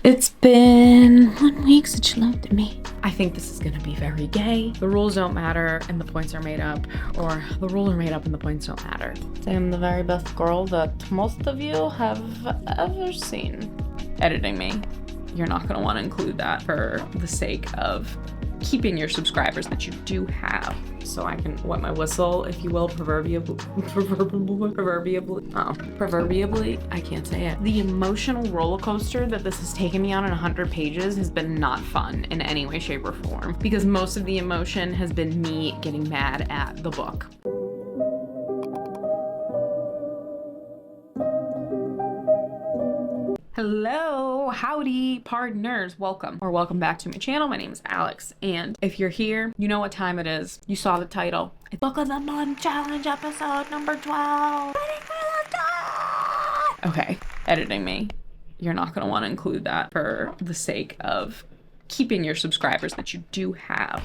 It's been 1 week since you looked at me. I think this is gonna be very gay. The rules don't matter and the points are made up, or the rules are made up and the points don't matter. I am the very best girl that most of you have ever seen. Editing me. You're not gonna wanna include that for the sake of keeping your subscribers that you do have. So I can wet my whistle, if you will, proverbially, I can't say it. The emotional roller coaster that this has taken me on in 100 pages has been not fun in any way, shape, or form, because most of the emotion has been me getting mad at the book. Hello, howdy, partners. Welcome back to my channel. My name is Alex, and if you're here, you know what time it is. You saw the title. It's Book of the Month Challenge episode number 12. Okay, editing me. You're not gonna want to include that for the sake of keeping your subscribers that you do have.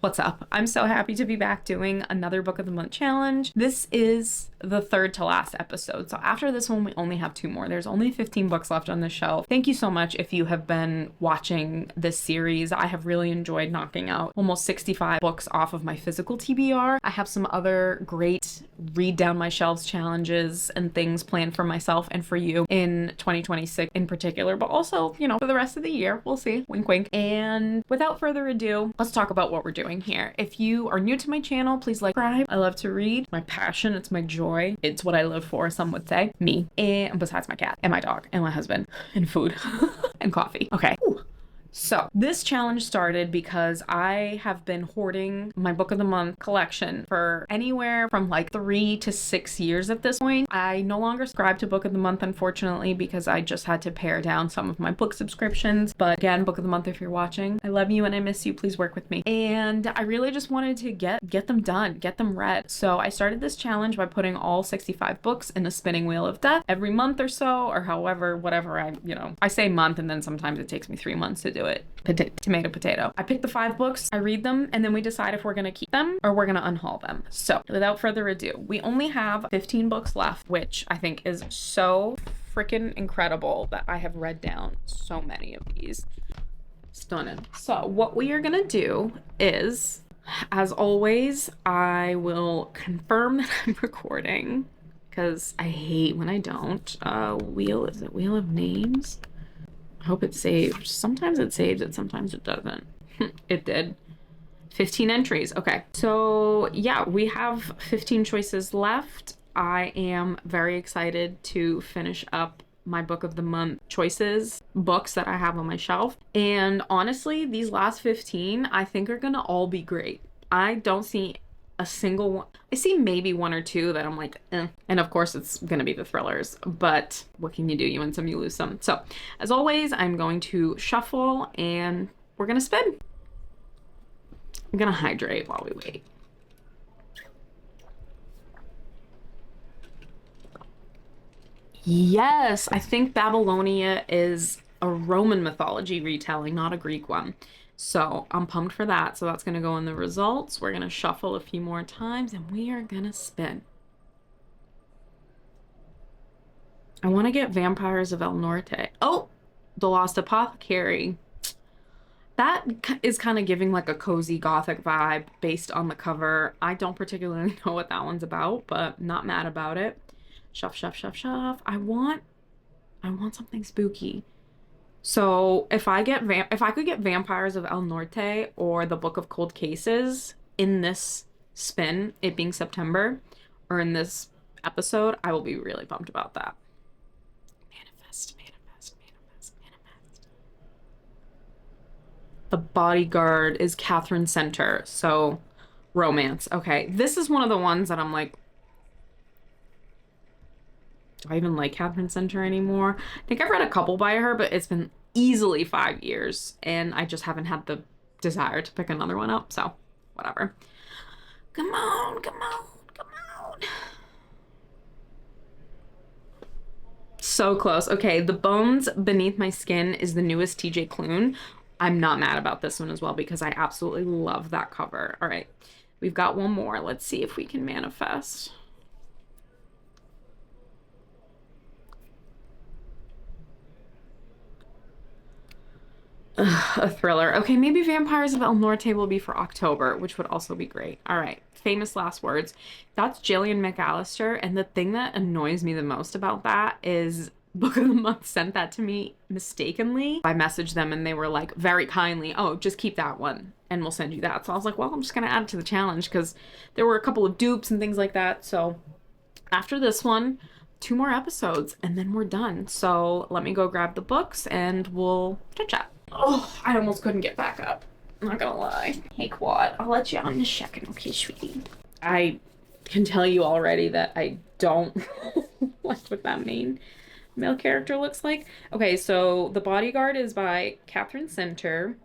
What's up? I'm so happy to be back doing another Book of the Month challenge. This is the third to last episode. So after this one, we only have 2 more. There's only 15 books left on the shelf. Thank you so much if you have been watching this series. I have really enjoyed knocking out almost 65 books off of my physical TBR. I have some other great read down my shelves challenges and things planned for myself and for you in 2026 in particular, but also, you know, for the rest of the year. We'll see. Wink, wink. And without further ado, let's talk about what we're doing here. If you are new to my channel, please like, subscribe. I love to read. My passion, it's my joy. It's what I live for, some would say. Me. And besides my cat and my dog and my husband and food and coffee. Okay. Ooh. So this challenge started because I have been hoarding my Book of the Month collection for anywhere from like 3 to 6 years at this point. I no longer subscribe to Book of the Month, unfortunately, because I just had to pare down some of my book subscriptions. But again, Book of the Month, if you're watching, I love you and I miss you. Please work with me. And I really just wanted to get them done, get them read. So I started this challenge by putting all 65 books in a spinning wheel of death every month or so, or however, whatever I say month, and then sometimes it takes me 3 months to do it. Tomato. I pick the 5 books, I read them, and then we decide if we're gonna keep them or we're gonna unhaul them. So without further ado, we only have 15 books left, which I think is so freaking incredible that I have read down so many of these. Stunning. So what we are gonna do is, as always, I will confirm that I'm recording, because I hate when I don't. Is it Wheel of Names? I hope it saved. Sometimes it saves it, sometimes it doesn't. It did. 15 entries. Okay. So yeah, we have 15 choices left. I am very excited to finish up my Book of the Month choices, books that I have on my shelf. And honestly, these last 15, I think are gonna all be great. I don't see a single one. I see maybe 1 or 2 that I'm like, eh. And of course it's gonna be the thrillers, but what can you do? You win some, you lose some. So as always, I'm going to shuffle and we're gonna spin. I'm gonna hydrate while we wait. Yes, I think Babylonia is a Roman mythology retelling, not a Greek one. So I'm pumped for that. So that's going to go in the results. We're going to shuffle a few more times and we are going to spin. I want to get Vampires of El Norte. Oh, the Lost Apothecary. That is kind of giving like a cozy gothic vibe based on the cover. I don't particularly know what that one's about, but not mad about it. Shuff. I want something spooky. So if I could get Vampires of El Norte or the Book of Cold Cases in this spin, it being September, or in this episode, I will be really pumped about that. Manifest. The Bodyguard is Catherine Center, so romance. Okay, this is one of the ones that I'm like, do I even like Catherine Center anymore? I think I've read a couple by her, but it's been easily 5 years and I just haven't had the desire to pick another one up, so whatever. Come on. So close. Okay, The Bones Beneath My Skin is the newest TJ Klune. I'm not mad about this one as well because I absolutely love that cover. All right, we've got one more. Let's see if we can manifest. A thriller. Okay, maybe Vampires of El Norte will be for October, which would also be great. All right, famous last words. That's Jillian McAllister, and the thing that annoys me the most about that is Book of the Month sent that to me mistakenly. I messaged them and they were like very kindly, oh, just keep that one and we'll send you that. So I was like, well, I'm just gonna add it to the challenge because there were a couple of dupes and things like that. So after this one, 2 more episodes and then we're done. So let me go grab the books and we'll chit chat. Oh, I almost couldn't get back up. I'm not gonna lie. Hey, Quad, I'll let you out in a second, okay, sweetie? I can tell you already that I don't like what that main male character looks like. Okay, so The Bodyguard is by Catherine Center.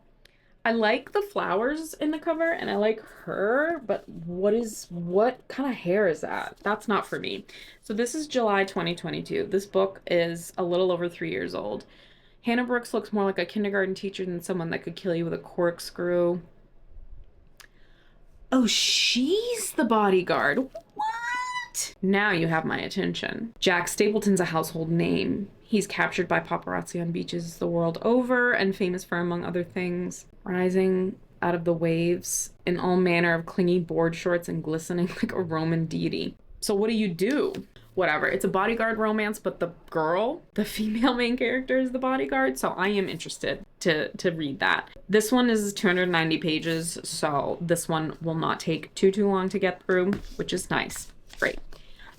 I like the flowers in the cover and I like her, but what kind of hair is that? That's not for me. So this is July 2022. This book is a little over 3 years old. Hannah Brooks looks more like a kindergarten teacher than someone that could kill you with a corkscrew. Oh, she's the bodyguard. What? Now you have my attention. Jack Stapleton's a household name. He's captured by paparazzi on beaches the world over and famous for, among other things, rising out of the waves in all manner of clingy board shorts and glistening like a Roman deity. So what do you do? Whatever. It's a bodyguard romance, but the girl, the female main character, is the bodyguard. So I am interested to read that. This one is 290 pages, so this one will not take too long to get through, which is nice. Great.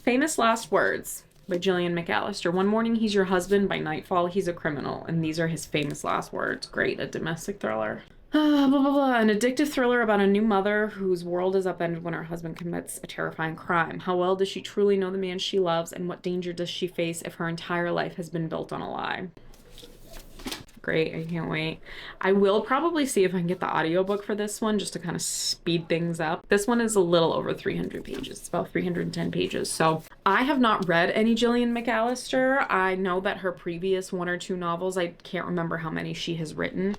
Famous Last Words by Jillian McAllister. One morning he's your husband, by nightfall he's a criminal, and these are his famous last words. Great. A domestic thriller. Blah, blah, blah. An addictive thriller about a new mother whose world is upended when her husband commits a terrifying crime. How well does she truly know the man she loves, and what danger does she face if her entire life has been built on a lie? Great, I can't wait. I will probably see if I can get the audiobook for this one just to kind of speed things up. This one is a little over 300 pages. It's about 310 pages. So I have not read any Jillian McAllister. I know that her previous 1 or 2 novels, I can't remember how many she has written,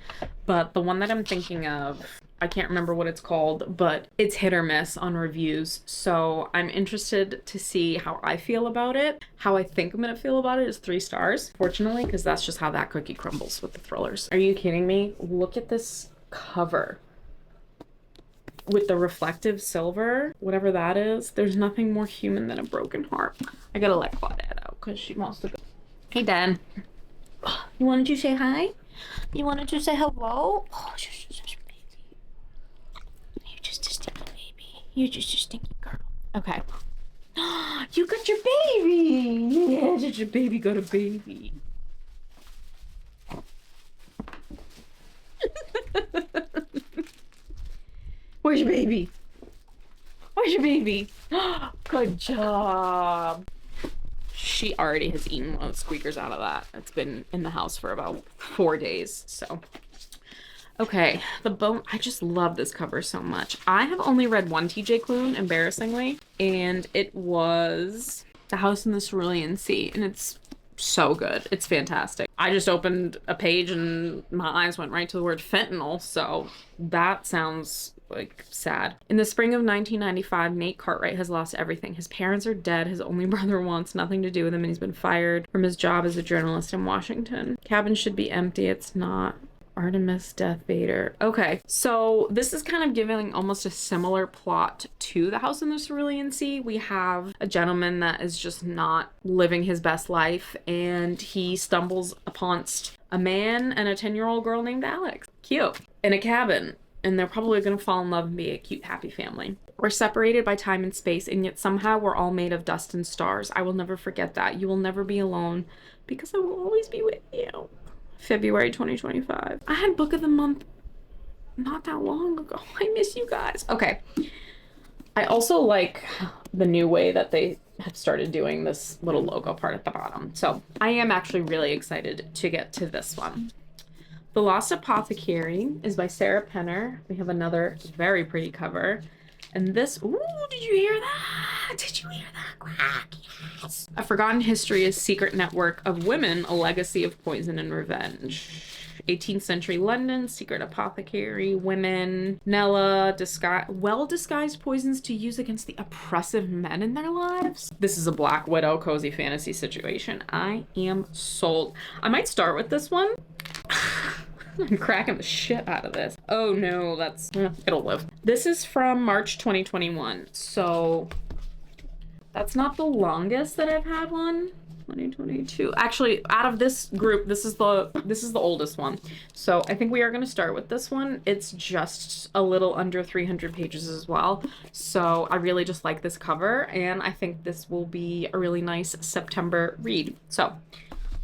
but the one that I'm thinking of, I can't remember what it's called, but it's hit or miss on reviews. So I'm interested to see how I feel about it. How I think I'm gonna feel about it is 3 stars, fortunately, because that's just how that cookie crumbles with the thrillers. Are you kidding me? Look at this cover. With the reflective silver, whatever that is, there's nothing more human than a broken heart. I gotta let Claudette out because she wants to go. Hey, Dan. You wanted to say hi? You wanted to say hello? Oh, you're just a stinky girl. Okay. You got your baby! Yeah, did your baby got a baby? Where's your baby? Where's your baby? Good job. She already has eaten one of the squeakers out of that. It's been in the house for about 4 days, so. Okay, the bone. I just love this cover so much. I have only read one TJ Klune, embarrassingly, and it was The House in the Cerulean Sea, and it's so good. It's fantastic. I just opened a page and my eyes went right to the word fentanyl, so that sounds like sad. In the spring of 1995, Nate Cartwright has lost everything. His parents are dead, his only brother wants nothing to do with him, and he's been fired from his job as a journalist in Washington. Cabin should be empty, it's not. Artemis Death Vader. Okay, so this is kind of giving almost a similar plot to The House in the Cerulean Sea. We have a gentleman that is just not living his best life, and he stumbles upon a man and a 10-year-old girl named Alex. Cute. In a cabin, and they're probably gonna fall in love and be a cute, happy family. We're separated by time and space, and yet somehow we're all made of dust and stars. I will never forget that. You will never be alone, because I will always be with you. February 2025. I had Book of the Month not that long ago. I miss you guys. Okay. I also like the new way that they have started doing this little logo part at the bottom. So I am actually really excited to get to this one. The Lost Apothecary is by Sarah Penner. We have another very pretty cover. And this, ooh, did you hear that? Did you hear that quack? Yes. A Forgotten History is Secret Network of Women, a Legacy of Poison and Revenge. 18th century London, secret apothecary, women, Nella, well-disguised poisons to use against the oppressive men in their lives. This is a Black Widow cozy fantasy situation. I am sold. I might start with this one. I'm cracking the shit out of this. Oh no, it'll live. This is from March 2021. So that's not the longest that I've had one. 2022. Actually, out of this group, this is the oldest one. So I think we are going to start with this one. It's just a little under 300 pages as well. So I really just like this cover, and I think this will be a really nice September read. So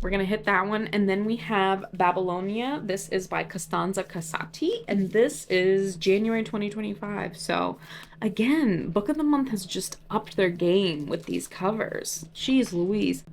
we're going to hit that one. And then we have Babylonia. This is by Costanza Casati, and this is January 2025. So again, Book of the Month has just upped their game with these covers. Jeez Louise.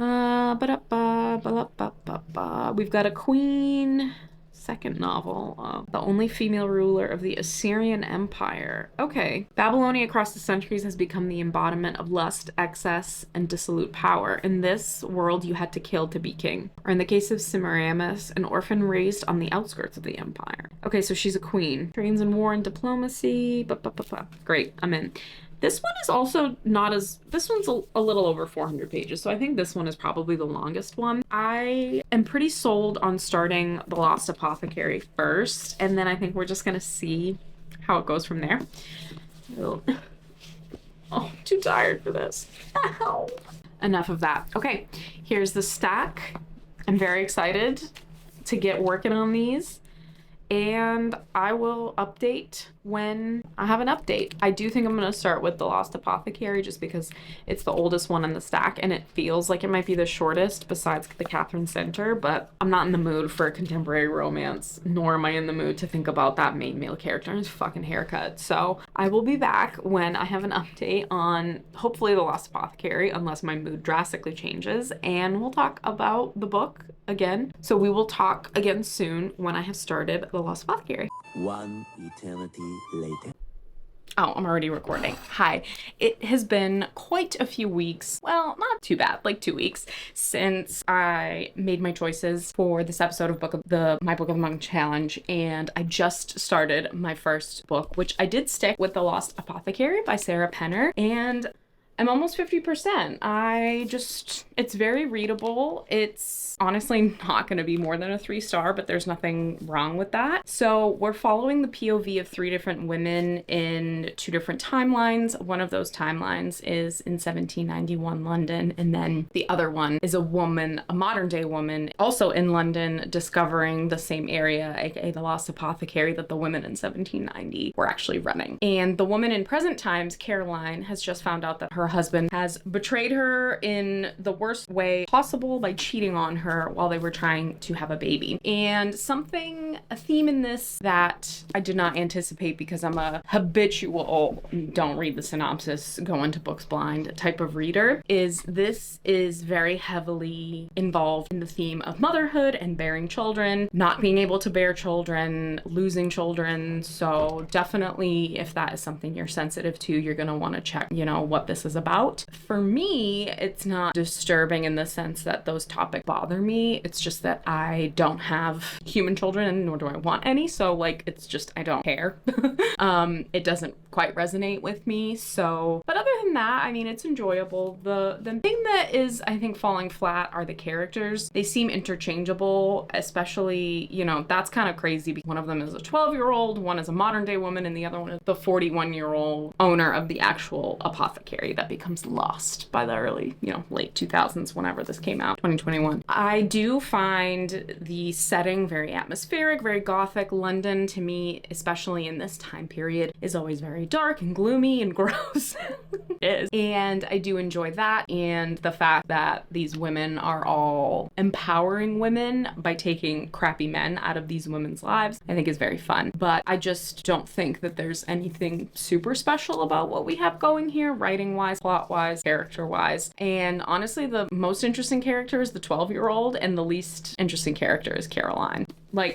We've got a queen. Second novel, the only female ruler of the Assyrian Empire. Okay. Babylonia across the centuries has become the embodiment of lust, excess, and dissolute power. In this world, you had to kill to be king. Or in the case of Semiramis, an orphan raised on the outskirts of the empire. Okay, so she's a queen. Trains in war and diplomacy. Great, I'm in. This one is also this one's a little over 400 pages, so I think this one is probably the longest one. I am pretty sold on starting The Lost Apothecary first, and then I think we're just gonna see how it goes from there. Oh, I'm too tired for this. Ow. Enough of that. Okay, here's the stack. I'm very excited to get working on these, and I will update when I have an update. I do think I'm going to start with The Lost Apothecary just because it's the oldest one in the stack, and it feels like it might be the shortest besides the Catherine Center, but I'm not in the mood for a contemporary romance, nor am I in the mood to think about that main male character and his fucking haircut. So I will be back when I have an update on hopefully The Lost Apothecary, unless my mood drastically changes, and we'll talk about the book again. So we will talk again soon when I have started The Lost Apothecary. One eternity later. Oh, I'm already recording. Hi. It has been quite a few weeks, well, not too bad, like 2 weeks, since I made my choices for this episode of My Book of the Month Challenge, and I just started my first book, which I did stick with The Lost Apothecary by Sarah Penner, and I'm almost 50%. It's very readable. It's honestly not going to be more than a 3-star, but there's nothing wrong with that. So we're following the POV of 3 different women in 2 different timelines. One of those timelines is in 1791 London, and then the other one is a woman, a modern day woman, also in London, discovering the same area, aka the Lost Apothecary, that the women in 1790 were actually running. And the woman in present times, Caroline, has just found out that her husband has betrayed her in the worst way possible by cheating on her while they were trying to have a baby. And a theme in this that I did not anticipate because I'm a habitual, don't read the synopsis, go into books blind type of reader, is this is very heavily involved in the theme of motherhood and bearing children, not being able to bear children, losing children. So definitely if that is something you're sensitive to, you're going to want to check, what this is about. For me, it's not disturbing in the sense that those topics bother me. It's just that I don't have human children, and nor do I want any. So it's just, I don't care. It doesn't quite resonate with me. So, but other than that, it's enjoyable. The thing that is, I think, falling flat are the characters. They seem interchangeable, especially, that's kind of crazy because one of them is a 12-year-old, one is a modern day woman, and the other one is the 41-year-old owner of the actual apothecary that becomes lost by the early, late 2000s, whenever this came out, 2021. I do find the setting very atmospheric, very gothic. London, to me, especially in this time period, is always very dark and gloomy and gross. It is. And I do enjoy that, and the fact that these women are all empowering women by taking crappy men out of these women's lives, I think is very fun. But I just don't think that there's anything super special about what we have going here, writing-wise, plot-wise, character-wise. And honestly, the most interesting character is the 12-year-old, and the least interesting character is Caroline.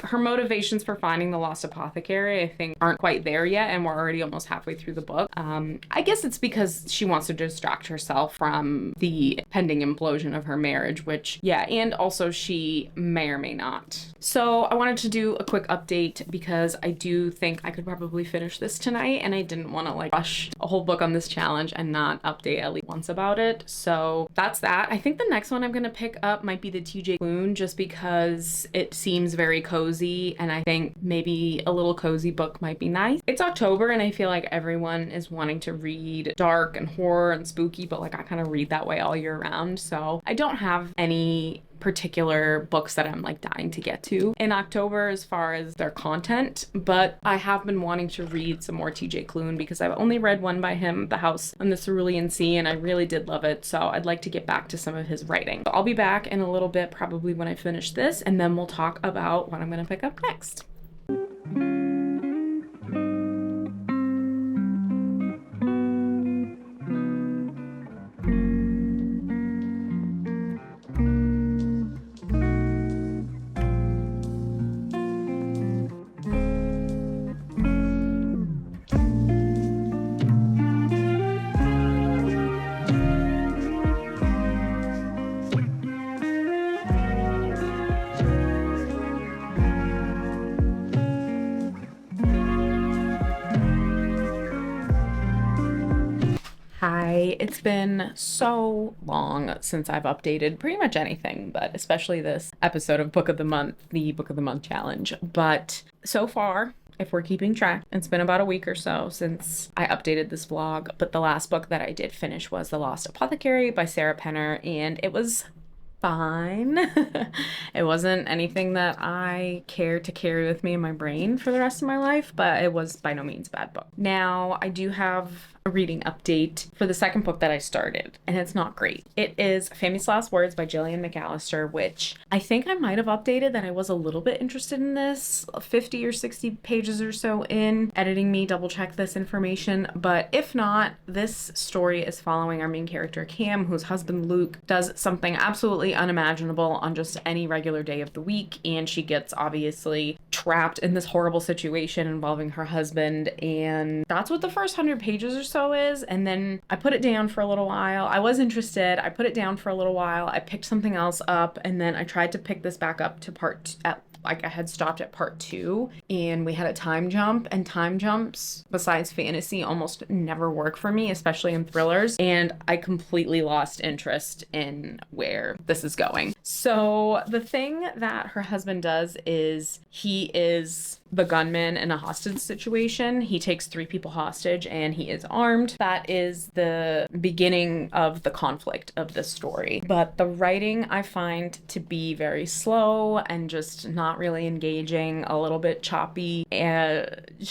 Her motivations for finding the Lost Apothecary, I think, aren't quite there yet, and we're already almost halfway through the book. I guess it's because she wants to distract herself from the pending implosion of her marriage, and also she may or may not. So I wanted to do a quick update because I do think I could probably finish this tonight, and I didn't want to rush a whole book on this challenge and not update at least once about it. So that's that. I think the next one I'm going to pick up might be the TJ Klune, just because it seems very cozy, and I think maybe a little cozy book might be nice. It's October and I feel like everyone is wanting to read dark and horror and spooky, but like I kind of read that way all year round. So I don't have any particular books that I'm like dying to get to in October as far as their content, but I have been wanting to read some more TJ Klune because I've only read one by him, The House on the Cerulean Sea, and I really did love it. So I'd like to get back to some of his writing. So I'll be back in a little bit, probably when I finish this, and then we'll talk about what I'm going to pick up next. Hi, it's been so long since I've updated pretty much anything, but especially this episode of Book of the Month, the Book of the Month challenge. But so far, if we're keeping track, it's been about a week or so since I updated this vlog, but the last book that I did finish was The Lost Apothecary by Sarah Penner, and it was fine. It wasn't anything that I care to carry with me in my brain for the rest of my life, but it was by no means a bad book. Now, I do have a reading update for the second book that I started, and it's not great. It is Famous Last Words by Gillian McAllister, which I think I might have updated that I was a little bit interested in this 50 or 60 pages or so in. Editing me double check this information, but if not, this story is following our main character Cam, whose husband Luke does something absolutely unimaginable on just any regular day of the week, and she gets obviously trapped in this horrible situation involving her husband, and that's what the first 100 pages or so is. And then I put it down for a little while. I was interested. I put it down for a little while. I picked something else up, and then I tried to pick this back up to I had stopped at part 2, and we had a time jump, and time jumps besides fantasy almost never work for me, especially in thrillers, and I completely lost interest in where this is going. So the thing that her husband does is he is the gunman in a hostage situation. He takes 3 people hostage and he is armed. That is the beginning of the conflict of this story. But the writing I find to be very slow and just not really engaging, a little bit choppy, and it's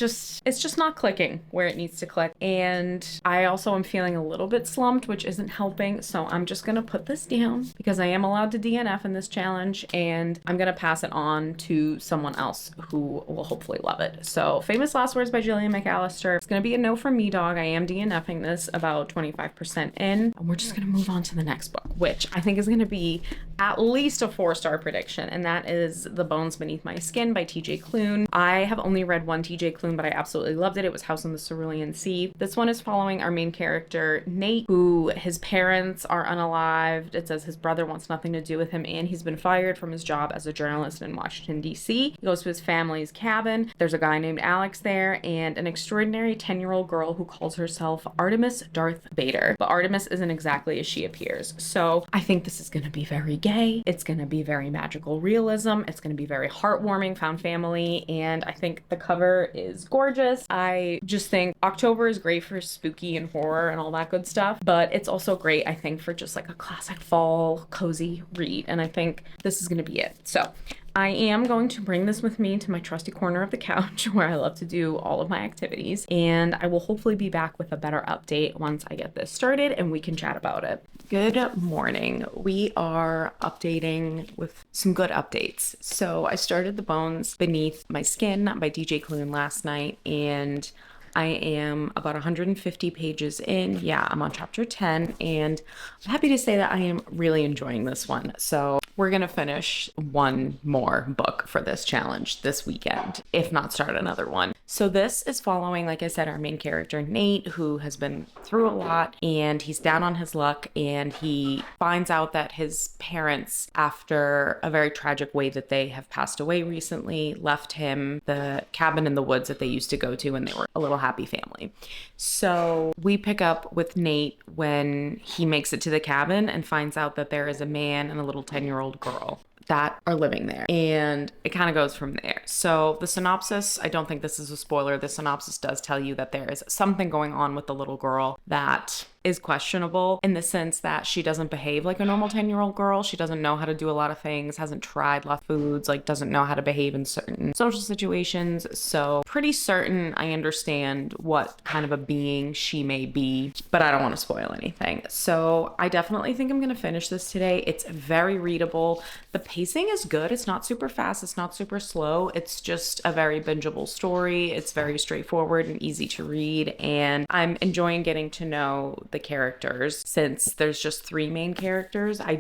just not clicking where it needs to click. And I also am feeling a little bit slumped, which isn't helping. So I'm just gonna put this down because I am allowed to DNF in this challenge, and I'm gonna pass it on to someone else who will hopefully love it. So Famous Last Words by Gillian McAllister. It's gonna be a no from me, dog. I am DNFing this about 25% in, and we're just gonna move on to the next book, which I think is gonna be at least a 4-star prediction, and that is The Bones Beneath My Skin by TJ Klune. I have only read one TJ Klune, but I absolutely loved it. It was House on the Cerulean Sea. This one is following our main character, Nate, who his parents are unalived. It says his brother wants nothing to do with him, and he's been fired from his job as a journalist in Washington, D.C. He goes to his family's cabin. There's a guy named Alex there, and an extraordinary 10-year-old girl who calls herself Artemis Darth Vader. But Artemis isn't exactly as she appears. So I think this is going to be very gay. It's going to be very magical realism. It's going to be very heartwarming, found family, and I think the cover is gorgeous. I just think October is great for spooky and horror and all that good stuff, but it's also great, I think, for just like a classic fall cozy read, and I think this is going to be it. So I am going to bring this with me to my trusty corner of the couch where I love to do all of my activities, and I will hopefully be back with a better update once I get this started and we can chat about it. Good morning. We are updating with some good updates. So I started The Bones Beneath My Skin by DJ Klune last night, and I am about 150 pages in. Yeah, I'm on chapter 10, and I'm happy to say that I am really enjoying this one. So we're going to finish one more book for this challenge this weekend, if not start another one. So this is following, like I said, our main character, Nate, who has been through a lot, and he's down on his luck, and he finds out that his parents, after a very tragic way that they have passed away recently, left him the cabin in the woods that they used to go to when they were a little happy family. So we pick up with Nate when he makes it to the cabin and finds out that there is a man and a little 10-year-old girl. that are living there. And it kind of goes from there. So the synopsis, I don't think this is a spoiler. The synopsis does tell you that there is something going on with the little girl that is questionable in the sense that she doesn't behave like a normal 10-year-old girl. She doesn't know how to do a lot of things, hasn't tried lots of foods, like doesn't know how to behave in certain social situations. So pretty certain I understand what kind of a being she may be, but I don't want to spoil anything. So I definitely think I'm going to finish this today. It's very readable. The pacing is good. It's not super fast. It's not super slow. It's just a very bingeable story. It's very straightforward and easy to read. And I'm enjoying getting to know the characters since there's just 3 main characters. I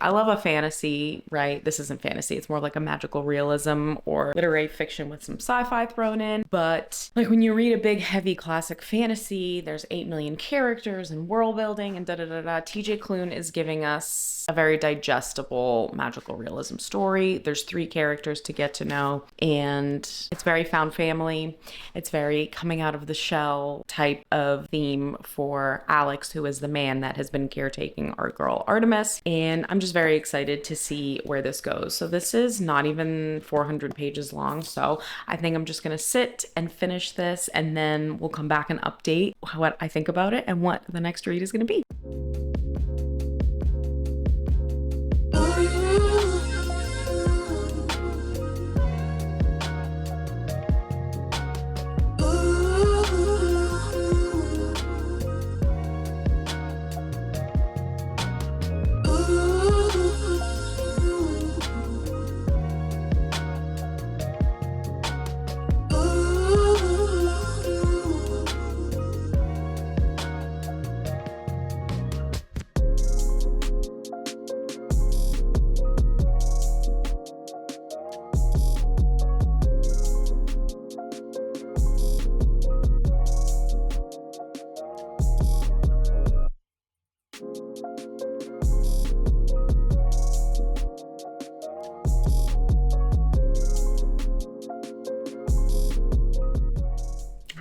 love a fantasy, right? This isn't fantasy. It's more like a magical realism or literary fiction with some sci-fi thrown in. But like when you read a big, heavy classic fantasy, there's 8 million characters and world building and da-da-da-da. TJ Klune is giving us a very digestible magical realism story. There's 3 characters to get to know, and it's very found family. It's very coming out of the shell type of theme for Alex, who is the man that has been caretaking our girl Artemis, and I'm just very excited to see where this goes. So this is not even 400 pages long, so I think I'm just gonna sit and finish this, and then we'll come back and update what I think about it and what the next read is gonna be.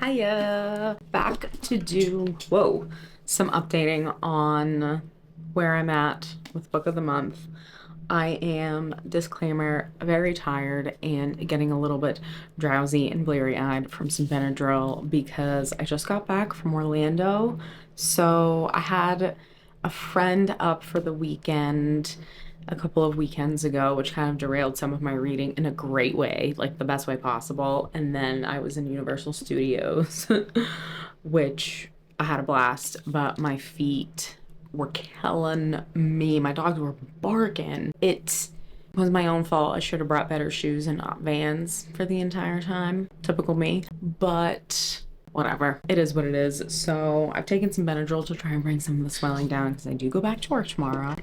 Hiya! Back to do, some updating on where I'm at with Book of the Month. I am, disclaimer, very tired and getting a little bit drowsy and bleary-eyed from some Benadryl because I just got back from Orlando. So I had a friend up for the weekend a couple of weekends ago, which kind of derailed some of my reading in a great way, like the best way possible. And then I was in Universal Studios, which I had a blast, but my feet were killing me. My dogs were barking. It was my own fault. I should have brought better shoes and not Vans for the entire time. Typical me. But whatever. It is what it is. So I've taken some Benadryl to try and bring some of the swelling down because I do go back to work tomorrow.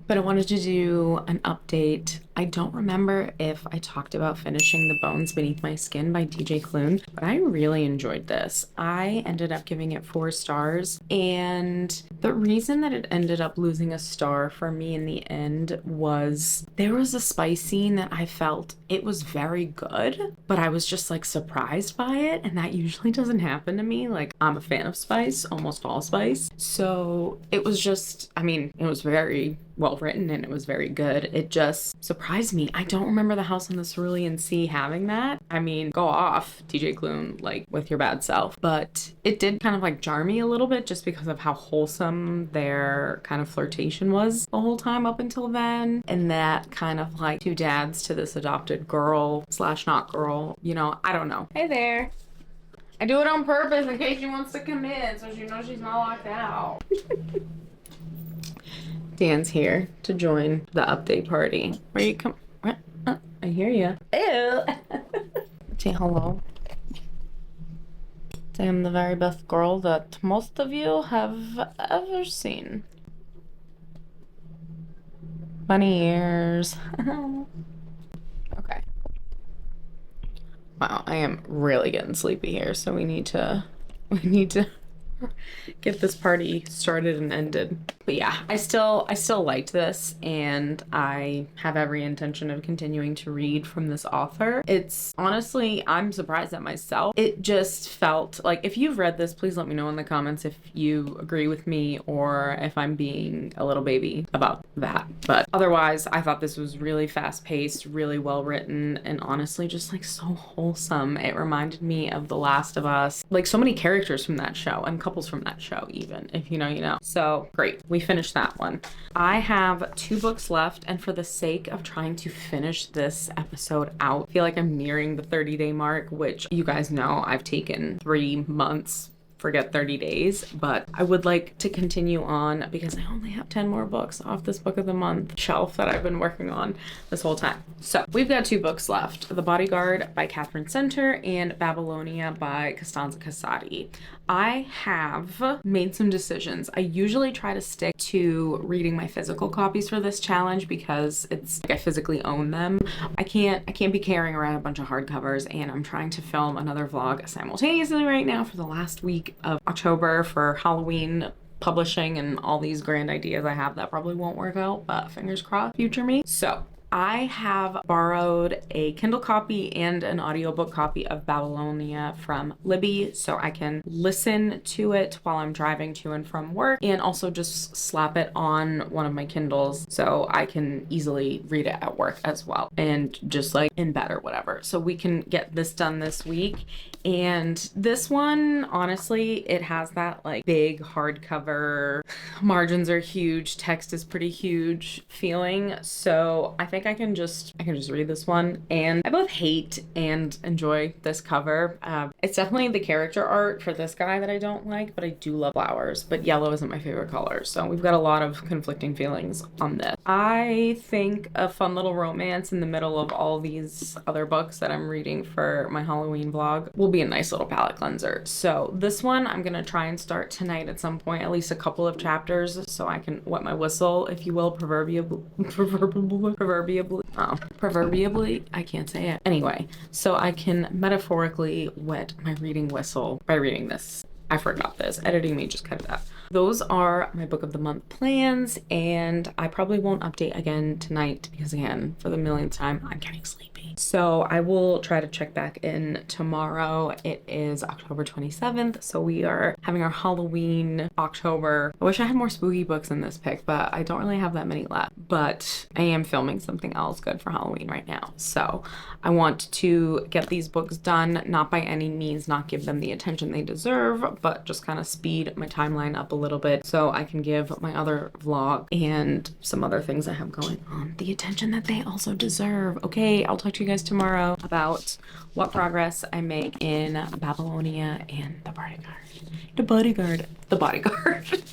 But I wanted to do an update. I don't remember if I talked about finishing The Bones Beneath My Skin by TJ Klune, but I really enjoyed this. I ended up giving it 4 stars, and the reason that it ended up losing a star for me in the end was there was a spice scene that I felt it was very good, but I was just like surprised by it, and that usually doesn't happen to me. Like, I'm a fan of spice, almost all spice. So it was just, I mean, it was very well written and it was very good. It just surprised me. I don't remember the House on the Cerulean Sea having that. I mean, go off, TJ Klune, like with your bad self. But it did kind of like jar me a little bit just because of how wholesome their kind of flirtation was the whole time up until then. And that kind of like 2 dads to this adopted girl / not girl, you know, I don't know. Hey there. I do it on purpose in case she wants to come in so she knows she's not locked out. Dan's here to join the update party. Where you come? What? I hear you. Ew. Say hello. Say I'm the very best girl that most of you have ever seen. Bunny ears. Okay. Wow, I am really getting sleepy here, so we need to get this party started and ended. But yeah, I still liked this, and I have every intention of continuing to read from this author. It's honestly, I'm surprised at myself. It just felt like, if you've read this, please let me know in the comments if you agree with me or if I'm being a little baby about that. But otherwise, I thought this was really fast-paced, really well written, and honestly just like so wholesome. It reminded me of The Last of Us, like so many characters from that show and couples from that show, even if you know, you know. So great, we finished that one. I have 2 books left, and for the sake of trying to finish this episode out, I feel like I'm nearing the 30-day mark, which you guys know I've taken 3 months, forget 30 days, but I would like to continue on because I only have 10 more books off this book of the month shelf that I've been working on this whole time. So we've got 2 books left: The Bodyguard by Catherine Center and Babylonia by Costanza Casati. I have made some decisions. I usually try to stick to reading my physical copies for this challenge because it's like I physically own them. I can't be carrying around a bunch of hardcovers, and I'm trying to film another vlog simultaneously right now for the last week of October for Halloween publishing and all these grand ideas I have that probably won't work out, but fingers crossed, future me. So I have borrowed a Kindle copy and an audiobook copy of Babylonia from Libby so I can listen to it while I'm driving to and from work, and also just slap it on one of my Kindles so I can easily read it at work as well, and just like in bed or whatever. So we can get this done this week. And this one, honestly, it has that like big hardcover, margins are huge, text is pretty huge feeling. So I think I can just read this one. And I both hate and enjoy this cover. It's definitely the character art for this guy that I don't like, but I do love flowers, but yellow isn't my favorite color. So we've got a lot of conflicting feelings on this. I think a fun little romance in the middle of all these other books that I'm reading for my Halloween vlog will be a nice little palate cleanser. So this one I'm gonna try and start tonight at some point, at least a couple of chapters, so I can wet my whistle, if you will, proverbially, I can't say it. Anyway, so I can metaphorically wet my reading whistle by reading this. I forgot this. Editing me just cut it out. Those are my book of the month plans, and I probably won't update again tonight because, again, for the millionth time, I'm getting sleepy. So I will try to check back in tomorrow. It is October 27th, so we are having our Halloween October. I wish I had more spooky books in this pick, but I don't really have that many left. But I am filming something else good for Halloween right now. So I want to get these books done, not by any means not give them the attention they deserve, but just kind of speed my timeline up a little bit so I can give my other vlog and some other things I have going on the attention that they also deserve. Okay, I'll talk to you guys tomorrow about what progress I make in Babylonia and the Bodyguard. The Bodyguard.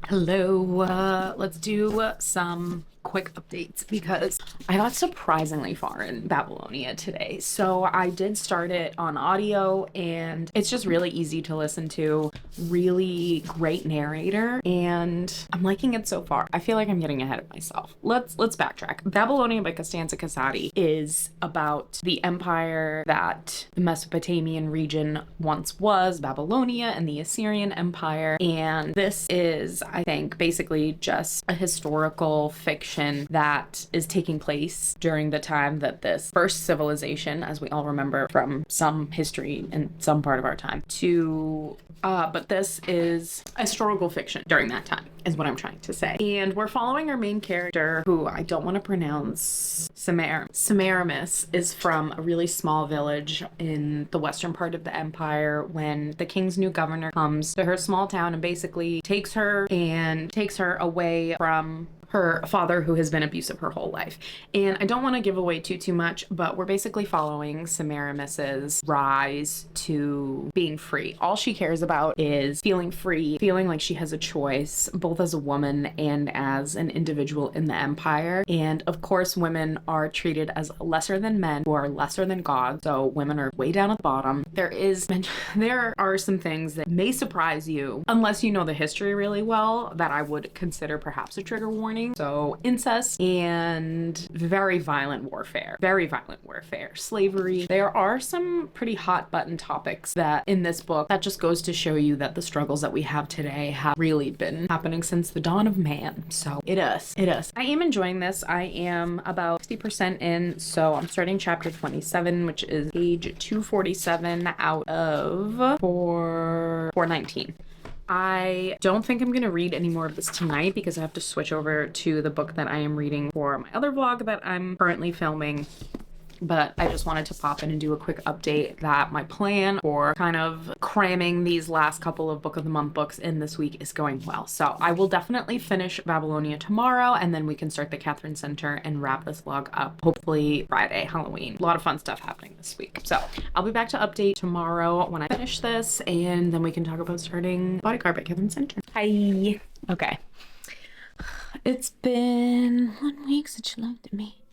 Hello, let's do some quick updates because I got surprisingly far in Babylonia today. So I did start it on audio, and it's just really easy to listen to, really great narrator, and I'm liking it so far. I feel like I'm getting ahead of myself. Let's backtrack. Babylonia by Costanza Casati is about the empire that the Mesopotamian region once was, Babylonia, and the Assyrian Empire. And this is, I think, basically just a historical fiction that is taking place during the time that this first civilization, as we all remember from some history in some part of our time, but this is historical fiction during that time, is what I'm trying to say. And we're following our main character, who I don't want to pronounce, Semiramis, is from a really small village in the western part of the empire when the king's new governor comes to her small town and basically takes her away from her father, who has been abusive her whole life. And I don't want to give away too much, but we're basically following Semiramis's rise to being free. All she cares about is feeling free, feeling like she has a choice, both as a woman and as an individual in the empire. And of course, women are treated as lesser than men, who are lesser than gods. So women are way down at the bottom. There are some things that may surprise you, unless you know the history really well, that I would consider perhaps a trigger warning. warning. So incest and very violent warfare. Very violent warfare. Slavery. There are some pretty hot button topics that in this book that just goes to show you that the struggles that we have today have really been happening since the dawn of man. So it is. It is. I am enjoying this. I am about 60% in. So I'm starting chapter 27, which is page 247 out of 419. I don't think I'm going to read any more of this tonight because I have to switch over to the book that I am reading for my other vlog that I'm currently filming. But I just wanted to pop in and do a quick update that my plan for kind of cramming these last couple of Book of the Month books in this week is going well. So I will definitely finish Babylonia tomorrow, and then we can start the Catherine Center and wrap this vlog up, hopefully Friday, Halloween. A lot of fun stuff happening this week. So I'll be back to update tomorrow when I finish this, and then we can talk about starting Bodyguard by Catherine Center. Hi. Okay. It's been 1 week since you looked at me.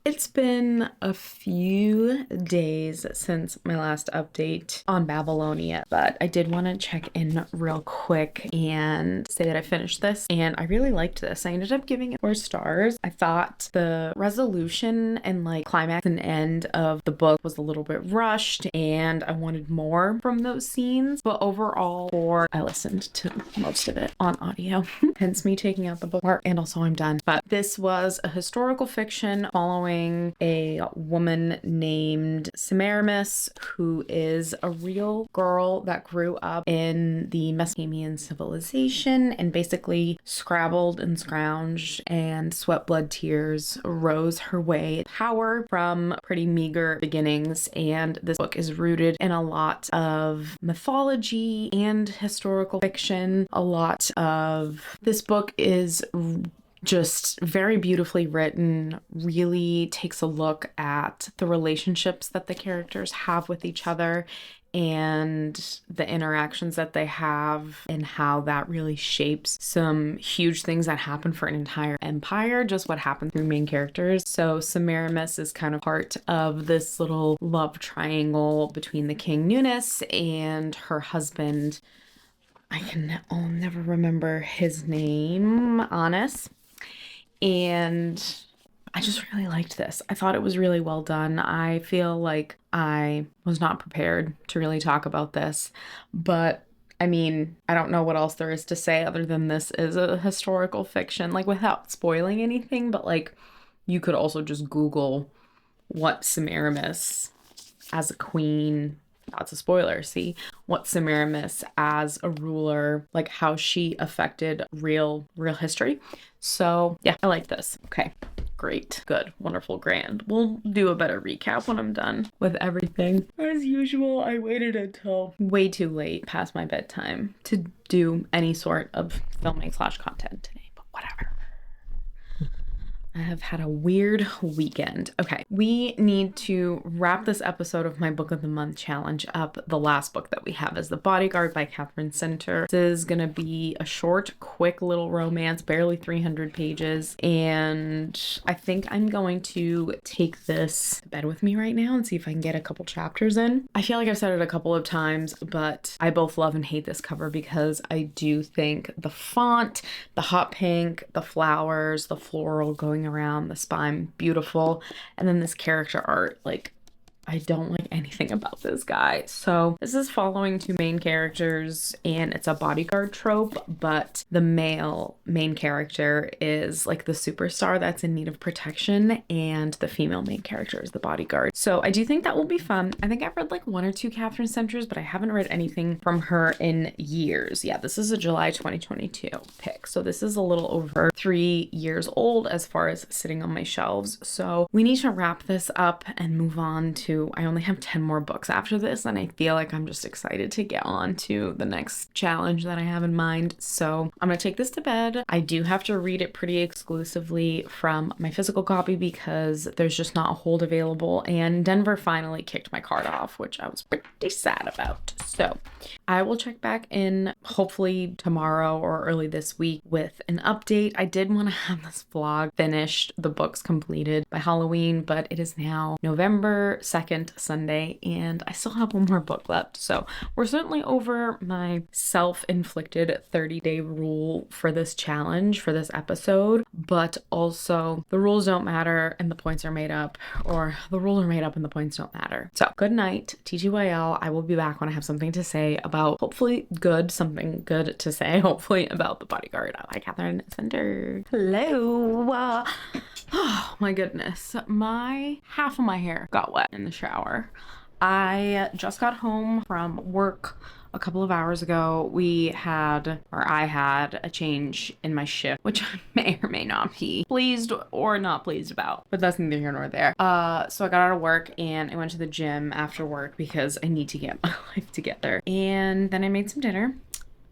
It's been a few days since my last update on Babylonia, but I did want to check in real quick and say that I finished this and I really liked this. I ended up giving it 4 stars. I thought the resolution and like climax and end of the book was a little bit rushed and I wanted more from those scenes, but overall I listened to most of it on audio, hence me taking out the book part, and also I'm done. But this was a historical fiction following a woman named Semiramis, who is a real girl that grew up in the Mesopotamian civilization and basically scrabbled and scrounged and sweat blood tears, rose her way to power from pretty meager beginnings. And this book is rooted in a lot of mythology and historical fiction. A lot of this book is just very beautifully written, really takes a look at the relationships that the characters have with each other and the interactions that they have and how that really shapes some huge things that happen for an entire empire, just what happened through main characters. So Semiramis is kind of part of this little love triangle between the King Nunis and her husband. I'll never remember his name, Anis. And I just really liked this. I thought it was really well done. I feel like I was not prepared to really talk about this, but I mean, I don't know what else there is to say other than this is a historical fiction, like without spoiling anything, but like you could also just Google what Semiramis as a queen, that's a spoiler, see, what Semiramis as a ruler, like how she affected real history. So yeah, I like this. Okay, great, good, wonderful, grand. We'll do a better recap when I'm done with everything. As usual, I waited until way too late past my bedtime to do any sort of filming / content today, but whatever. I have had a weird weekend. Okay, we need to wrap this episode of my Book of the Month challenge up. The last book that we have is The Bodyguard by Catherine Center. This is gonna be a short, quick little romance, barely 300 pages. And I think I'm going to take this to bed with me right now and see if I can get a couple chapters in. I feel like I've said it a couple of times, but I both love and hate this cover because I do think the font, the hot pink, the flowers, the floral going around the spine, beautiful. And then this character art, like, I don't like anything about this guy. So this is following 2 main characters and it's a bodyguard trope, but the male main character is like the superstar that's in need of protection and the female main character is the bodyguard. So I do think that will be fun. I think I've read like 1 or 2 Catherine Centers, but I haven't read anything from her in years. Yeah, this is a July 2022 pick. So this is a little over 3 years old as far as sitting on my shelves. So we need to wrap this up and move on to, I only have 10 more books after this and I feel like I'm just excited to get on to the next challenge that I have in mind. So I'm gonna take this to bed. I do have to read it pretty exclusively from my physical copy because there's just not a hold available, and Denver finally kicked my card off, which I was pretty sad about. So I will check back in hopefully tomorrow or early this week with an update. I did want to have this vlog finished, the books completed by Halloween, but it is now November 2nd. second Sunday, and I still have one more book left. So we're certainly over my self-inflicted 30-day rule for this challenge, for this episode, but also the rules don't matter and the points are made up, or the rules are made up and the points don't matter. So good night, TGYL. I will be back when I have something to say about, hopefully something good to say, hopefully, about the Bodyguard by Catherine Center. Hello. Oh my goodness. Half of my hair got wet in the shower. I just got home from work a couple of hours ago. I had a change in my shift, which I may or may not be pleased or not pleased about, but that's neither here nor there. So I got out of work and I went to the gym after work because I need to get my life together. And then I made some dinner.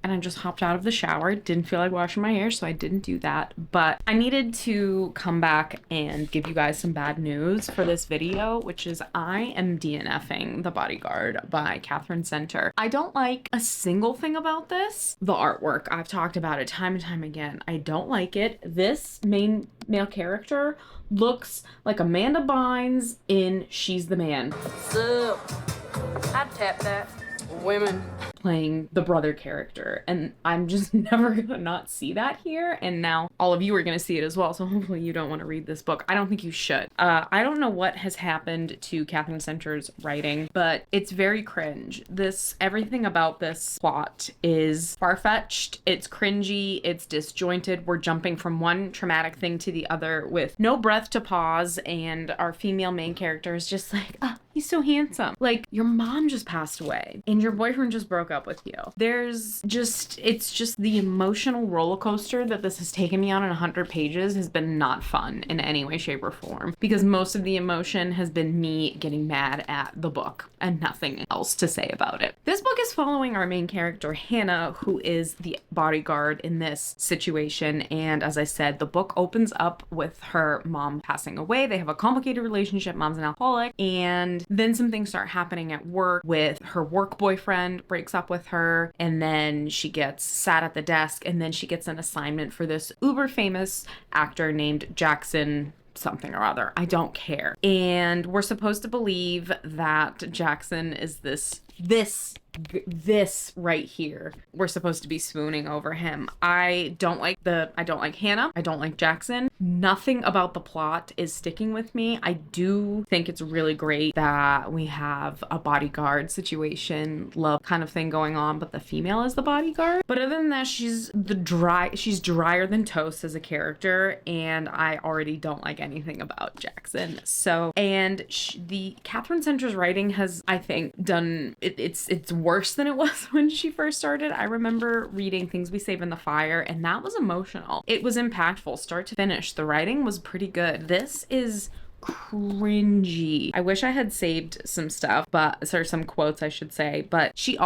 And I just hopped out of the shower. Didn't feel like washing my hair, so I didn't do that. But I needed to come back and give you guys some bad news for this video, which is I am DNFing The Bodyguard by Catherine Center. I don't like a single thing about this. The artwork, I've talked about it time and time again. I don't like it. This main male character looks like Amanda Bynes in She's the Man. So, I'd tap that. Women. Playing the brother character, and I'm just never gonna not see that here, and now all of you are gonna see it as well, so hopefully you don't want to read this book. I don't think you should. I don't know what has happened to Catherine Center's writing, but it's very cringe. Everything about this plot is far-fetched, it's cringy, it's disjointed. We're jumping from one traumatic thing to the other with no breath to pause, and our female main character is just like, he's so handsome. Like, your mom just passed away and your boyfriend just broke up with you. It's just the emotional roller coaster that this has taken me on in 100 pages has been not fun in any way, shape, or form, because most of the emotion has been me getting mad at the book and nothing else to say about it. This book is following our main character, Hannah, who is the bodyguard in this situation. And as I said, the book opens up with her mom passing away. They have a complicated relationship. Mom's an alcoholic, and then some things start happening at work with her work boyfriend breaks up with her, and then she gets sat at the desk, and then she gets an assignment for this uber famous actor named Jackson something or other. I don't care. And we're supposed to believe that Jackson is this right here. We're supposed to be swooning over him. I don't like Hannah. I don't like Jackson. Nothing about the plot is sticking with me. I do think it's really great that we have a bodyguard situation, love kind of thing going on, but the female is the bodyguard. But other than that, she's drier than toast as a character, and I already don't like anything about Jackson. So, and the Catherine Center's writing has, I think, done it's worse than it was when she first started. I remember reading Things We Save in the Fire, and that was emotional. It was impactful, start to finish. The writing was pretty good. This is cringy. I wish I had saved some stuff, some quotes, I should say, but she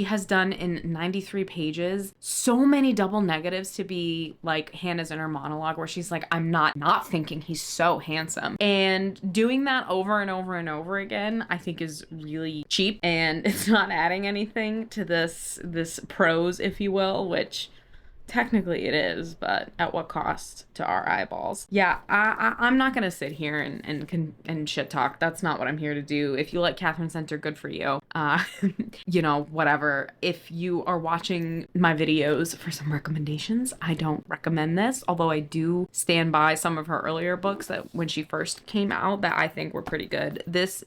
has done in 93 pages so many double negatives to be like Hannah's inner monologue where she's like, I'm not thinking he's so handsome. And doing that over and over and over again, I think is really cheap, and it's not adding anything to this prose, if you will, which technically it is, but at what cost to our eyeballs? Yeah, I'm not gonna sit here and shit talk. That's not what I'm here to do. If you like Catherine Center, good for you. Whatever. If you are watching my videos for some recommendations, I don't recommend this, although I do stand by some of her earlier books that when she first came out that I think were pretty good. There's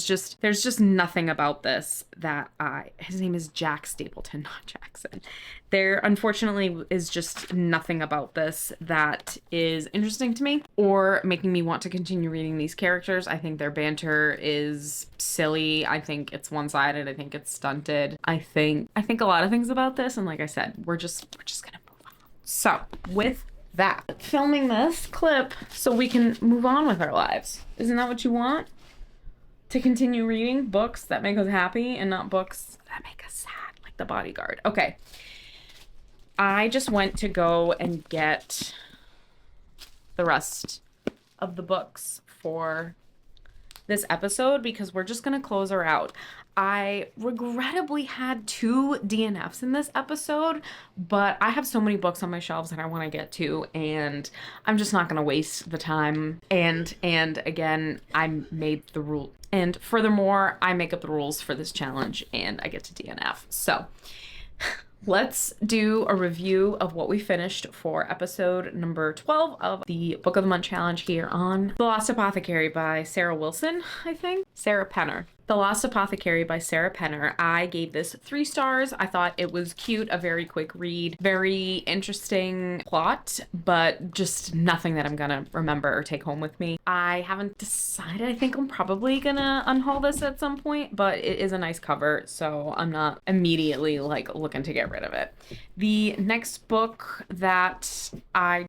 just nothing about this that his name is Jack Stapleton, not Jackson. There unfortunately is just nothing about this that is interesting to me or making me want to continue reading these characters. I think their banter is silly. I think it's one-sided. I think it's stunted. I think a lot of things about this, and like I said, we're just gonna move on. So with that, filming this clip so we can move on with our lives. Isn't that what you want? To continue reading books that make us happy and not books that make us sad, like The Bodyguard. Okay. I just went to go and get the rest of the books for this episode because we're just gonna close her out. I regrettably had 2 DNFs in this episode, but I have so many books on my shelves that I want to get to, and I'm just not gonna waste the time. And again, I made the rule, and furthermore, I make up the rules for this challenge, and I get to DNF. So let's do a review of what we finished for episode number 12 of the Book of the Month challenge here on The Lost Apothecary by Sarah Wilson, I think. Sarah Penner. The Lost Apothecary by Sarah Penner. I gave this 3 stars. I thought it was cute, a very quick read, very interesting plot, but just nothing that I'm gonna remember or take home with me. I haven't decided. I think I'm probably gonna unhaul this at some point, but it is a nice cover, so I'm not immediately like looking to get rid of it. The next book that I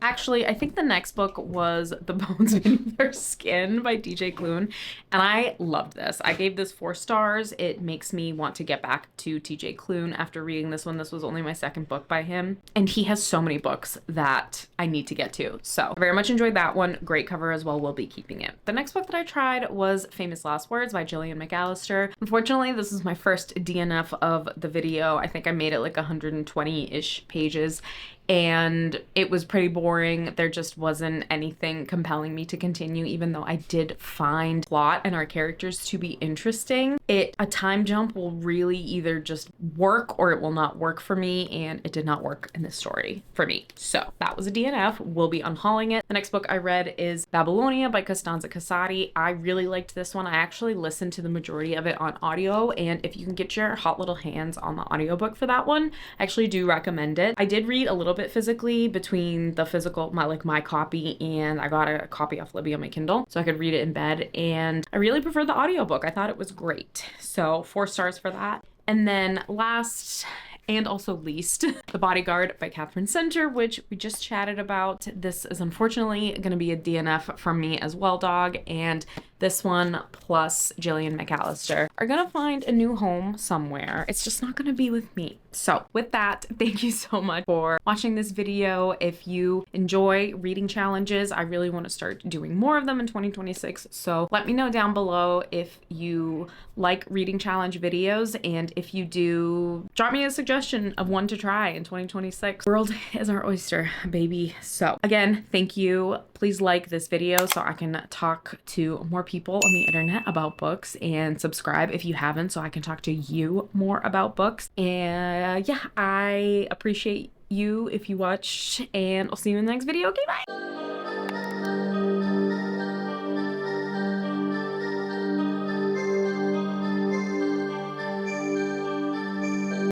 think the next book was The Bones Beneath Their Skin by DJ Clune, and I loved this. I gave this 4 stars. It makes me want to get back to TJ Clune after reading this one. This was only my 2nd book by him, and he has so many books that I need to get to. So I very much enjoyed that one. Great cover as well. We'll be keeping it. The next book that I tried was Famous Last Words by Gillian McAllister. Unfortunately, this is my first DNF of the video. I think I made it like 120-ish pages, and it was pretty boring. There just wasn't anything compelling me to continue, even though I did find plot and our characters to be interesting. A time jump will really either just work or it will not work for me, and it did not work in this story for me. So that was a DNF. We'll be unhauling it. The next book I read is Babylonia by Costanza Casati. I really liked this one. I actually listened to the majority of it on audio, and if you can get your hot little hands on the audiobook for that one, I actually do recommend it. I did read a little bit physically between the physical, my copy, and I got a copy off Libby on my Kindle so I could read it in bed, and I really prefer the audiobook. I thought it was great. So 4 stars for that. And then last and also least, The Bodyguard by Catherine Center, which we just chatted about. This is unfortunately going to be a DNF from me as well, dog, and this one plus Gillian McAllister are gonna find a new home somewhere. It's just not gonna be with me. So with that, thank you so much for watching this video. If you enjoy reading challenges, I really want to start doing more of them in 2026. So let me know down below if you like reading challenge videos, and if you do, drop me a suggestion of one to try in 2026. World is our oyster, baby. So again, thank you. Please like this video so I can talk to more people on the internet about books, and subscribe if you haven't so I can talk to you more about books. And yeah, I appreciate you if you watched, and I'll see you in the next video. Okay, bye.